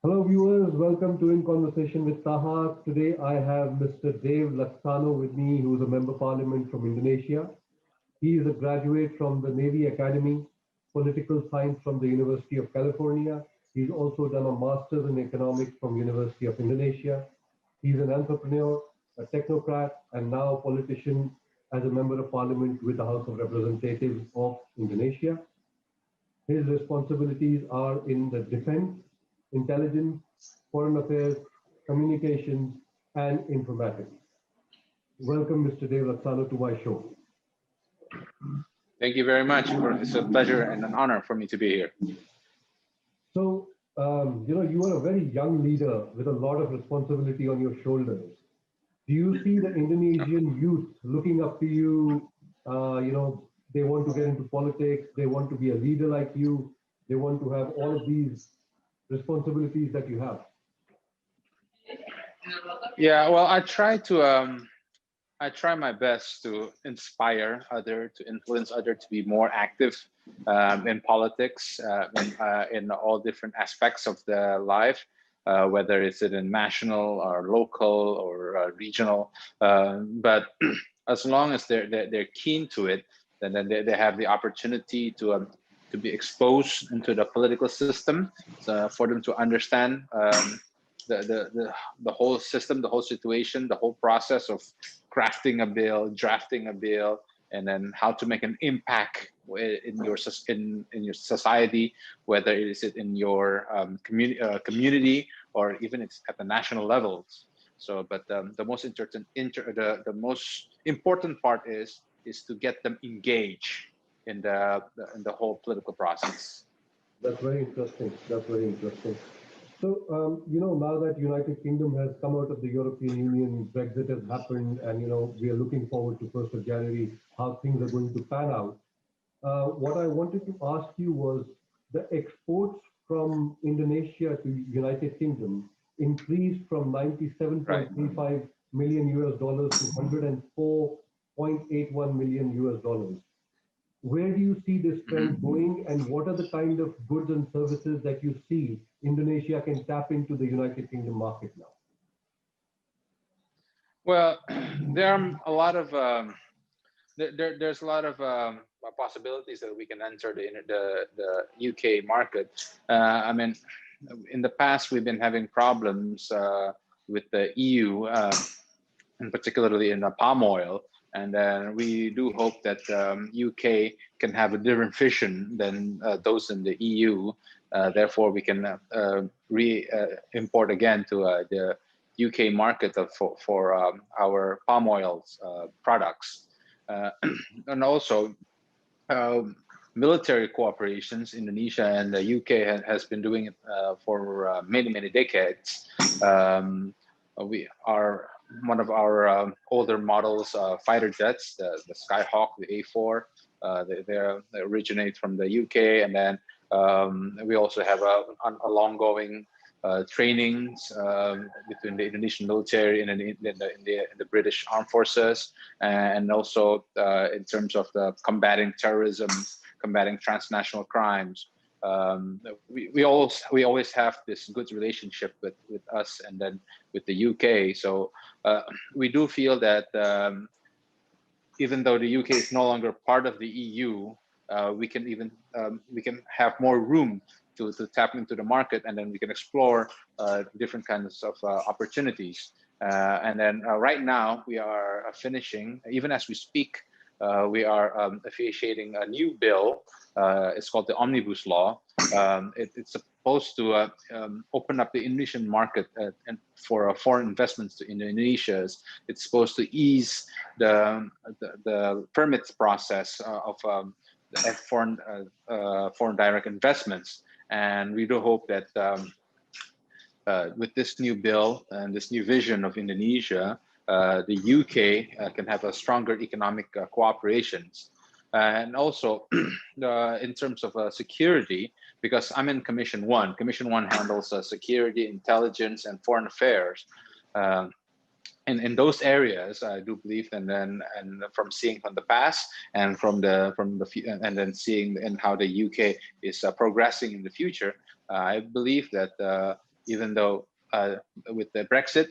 Hello viewers, welcome to In Conversation with Taha. Today I have Mr. Dave Laksono with me, who is a Member Parliament from Indonesia. He is a graduate from the Navy Academy, Political Science from the University of California. He's also done a Master's in Economics from University of Indonesia. He's an entrepreneur, a technocrat, and now a politician as a Member of Parliament with the House of Representatives of Indonesia. His responsibilities are in the defense, intelligence, foreign affairs, communications, and informatics. Welcome, Mr. Dave Laksana, to my show. Thank you very much. It's a pleasure and an honor for me to be here. So, you are a very young leader with a lot of responsibility on your shoulders. Do you see the Indonesian youth looking up to you? They want to get into politics, they want to be a leader like you, they want to have all of these responsibilities that you have. Yeah, well, I try my best to inspire to influence other to be more active in politics, in all different aspects of their life, whether it's in national or local or regional. But as long as they're keen to it, then they have the opportunity to be exposed into the political system, for them to understand the whole system, the whole situation, the whole process of crafting a bill, drafting a bill, and then how to make an impact in your society, whether it is in your community or even it's at the national levels. So, but the most most important part is to get them engaged in the whole political process. That's very interesting. That's very interesting. So, now that United Kingdom has come out of the European Union, Brexit has happened, and, we are looking forward to 1st of January, how things are going to pan out. What I wanted to ask you was the exports from Indonesia to United Kingdom increased from 97.35 million US dollars to 104.81 million US dollars. Where do you see this trend going, and what are the kind of goods and services that you see Indonesia can tap into the United Kingdom market now? Well, there are a lot of there's a lot of possibilities that we can enter the UK market. I mean, in the past we've been having problems with the EU, and particularly in the palm oil. And then we do hope that UK can have a different vision than those in the EU. Therefore, we can re-import again to the UK market for our palm oil products. And also military cooperations. Indonesia and the UK has been doing it for many decades. We are one of our older models, fighter jets, the Skyhawk, the A4. They originate from the UK, and then we also have a long-going trainings between the Indonesian military and in the British Armed Forces, and also in terms of the combating terrorism, combating transnational crimes. We always have this good relationship with us and then with the UK. So we do feel that even though the UK is no longer part of the EU, we can have more room to tap into the market, and then we can explore different kinds of opportunities. And then right now we are finishing, even as we speak, we are officiating a new bill. It's called the Omnibus Law. It's supposed to open up the Indonesian market and for foreign investments to Indonesia. It's supposed to ease the permits process of foreign direct investments. And we do hope that with this new bill and this new vision of Indonesia, the UK can have a stronger economic cooperations. And also in terms of security, because I'm in Commission 1. Commission 1 handles security, intelligence, and foreign affairs. In those areas, I do believe, and from seeing from the past and and then seeing in how the UK is progressing in the future, I believe that even though with the Brexit,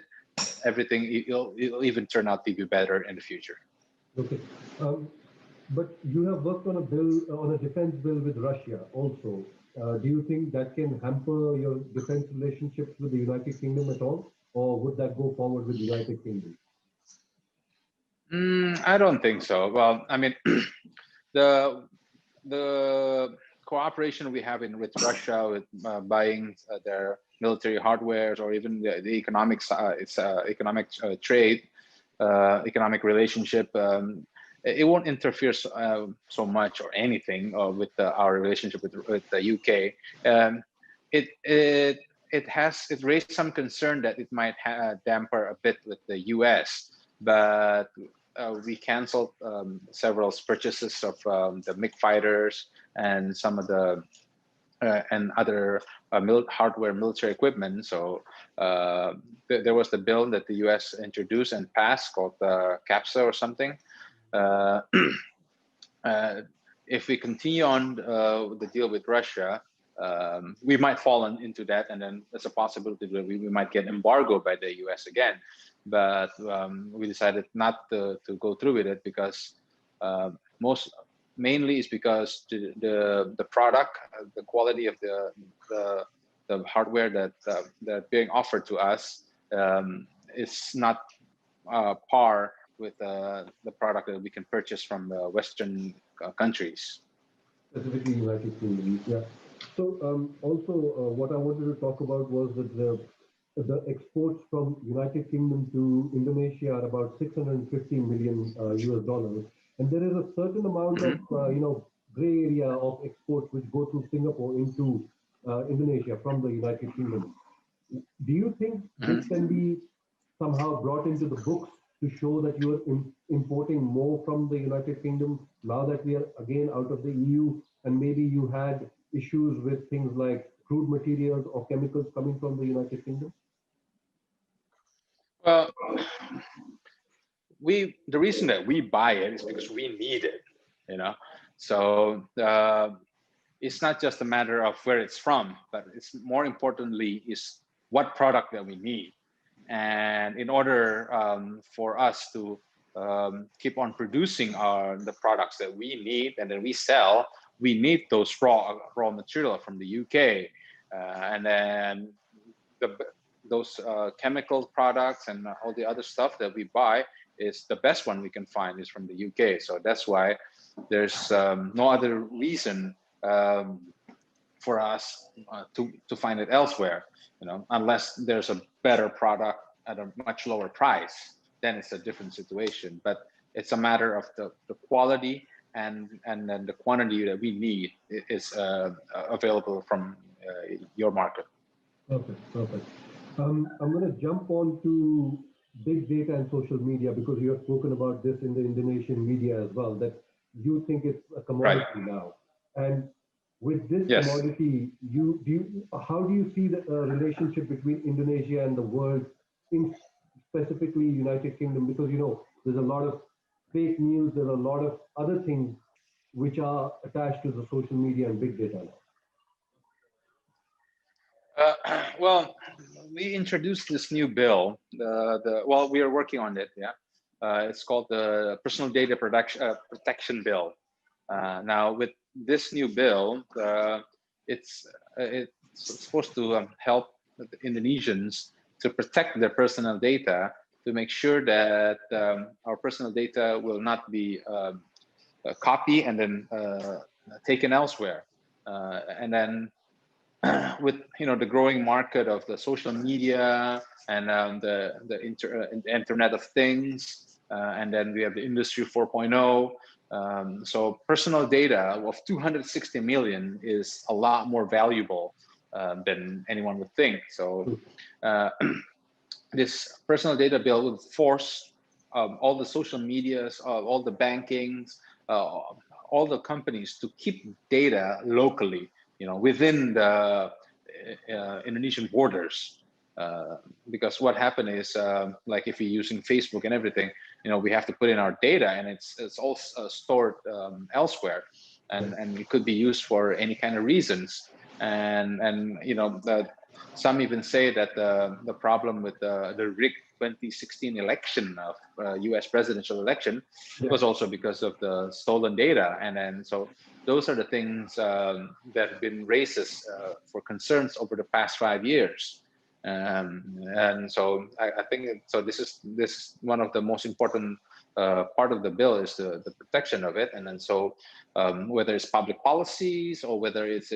everything it'll even turn out to be better in the future. Okay. But you have worked on a bill, on a defense bill with Russia also. Do you think that can hamper your defense relationships with the United Kingdom at all? Or would that go forward with the United Kingdom? I don't think so. Well, I mean, the cooperation we have with Russia with buying their military hardwares, or even the economic trade, economic relationship, it won't interfere so much or anything with our relationship with the UK. It raised some concern that it might damper a bit with the US, but we canceled several purchases of the MiG fighters and some of the and other hardware military equipment. So there was the bill that the US introduced and passed called the CAPSA or something. If we continue on the deal with Russia, we might fall into that, and then there's a possibility that we might get embargoed by the US again. But we decided not to go through with it because mainly is because the product, the quality of the hardware that being offered to us is not par with the product that we can purchase from the Western countries. Specifically United Kingdom, yeah. So also what I wanted to talk about was that the exports from United Kingdom to Indonesia are about 650 million US dollars. And there is a certain amount of, gray area of exports which go through Singapore into Indonesia from the United Kingdom. Do you think this can be somehow brought into the books to show that you are importing more from the United Kingdom now that we are again out of the EU, and maybe you had issues with things like crude materials or chemicals coming from the United Kingdom? Well, the reason that we buy it is because we need it, So it's not just a matter of where it's from, but it's more importantly is what product that we need. And in order for us to keep on producing the products that we need and that we sell, we need those raw material from the UK, and then those chemical products and all the other stuff that we buy is the best one we can find is from the UK. So that's why there's no other reason for us to find it elsewhere, unless there's a better product at a much lower price, then it's a different situation. But it's a matter of the quality and then the quantity that we need is available from your market. Perfect. I'm going to jump on to big data and social media, because you have spoken about this in the Indonesian media as well, that you think it's a commodity now. And with this commodity, how do you see the relationship between Indonesia and the world, in specifically United Kingdom? Because there's a lot of fake news, there are a lot of other things which are attached to the social media and big data now. Well, we introduced this new bill. We are working on it. Yeah, it's called the Personal Data Protection Bill. Now, with this new bill, it's supposed to help the Indonesians to protect their personal data, to make sure that our personal data will not be copied and then taken elsewhere, and then. With the growing market of the social media and the Internet of Things, and then we have the Industry 4.0. So personal data of 260 million is a lot more valuable than anyone would think. So this personal data bill would force all the social medias, all the bankings, all the companies to keep data locally, within the Indonesian borders, because what happened is, like if you're using Facebook and everything, we have to put in our data, and it's all stored elsewhere, and it could be used for any kind of reasons, and some even say that the problem with the rigged 2016 election of U.S. presidential election was also because of the stolen data. And then so those are the things that have been raises for concerns over the past 5 years. And so I think so. This is one of the most important part of the bill is the protection of it. And then so whether it's public policies or whether it's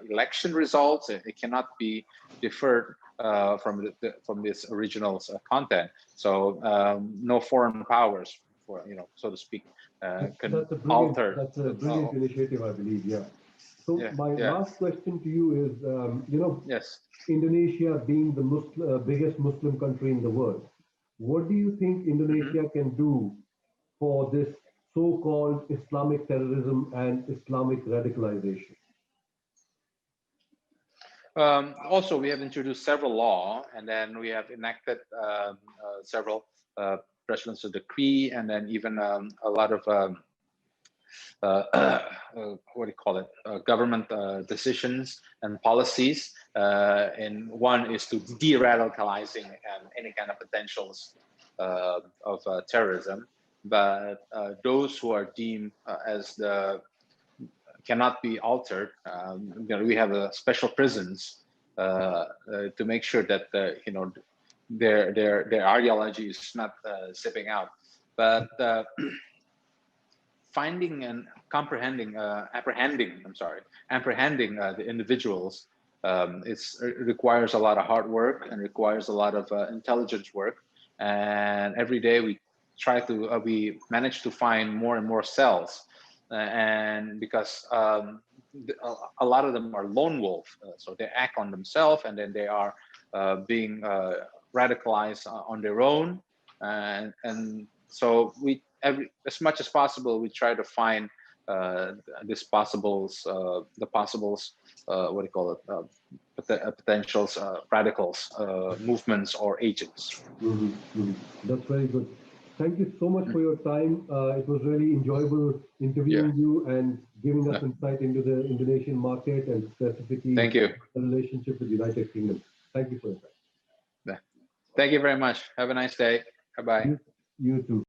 election results, it cannot be deferred from this original content. So no foreign powers, for so to speak, can alter. That's a brilliant initiative, I believe. Yeah. So my last question to you is, yes. Indonesia being the biggest Muslim country in the world, what do you think Indonesia can do for this so-called Islamic terrorism and Islamic radicalization? Also, we have introduced several laws, and then we have enacted several presidential decree, and then even a lot of what do you call it? Government decisions and policies. And one is to de-radicalizing any kind of potentials of terrorism. But those who are deemed as cannot be altered, we have special prisons to make sure that their ideology is not sipping out. But finding and apprehending the individuals, it requires a lot of hard work and requires a lot of intelligence work. And every day we manage to find more and more cells, and because a lot of them are lone wolf, so they act on themselves, and then they are being radicalized on their own, and so as much as possible, we try to find the possibles, what do you call it, potentials, radicals, movements or agents. That's very good. Thank you so much for your time. It was really enjoyable interviewing you and giving us insight into the Indonesian market and specifically the relationship with the United Kingdom. Thank you for your time. Thank you very much. Have a nice day. Bye-bye. You too.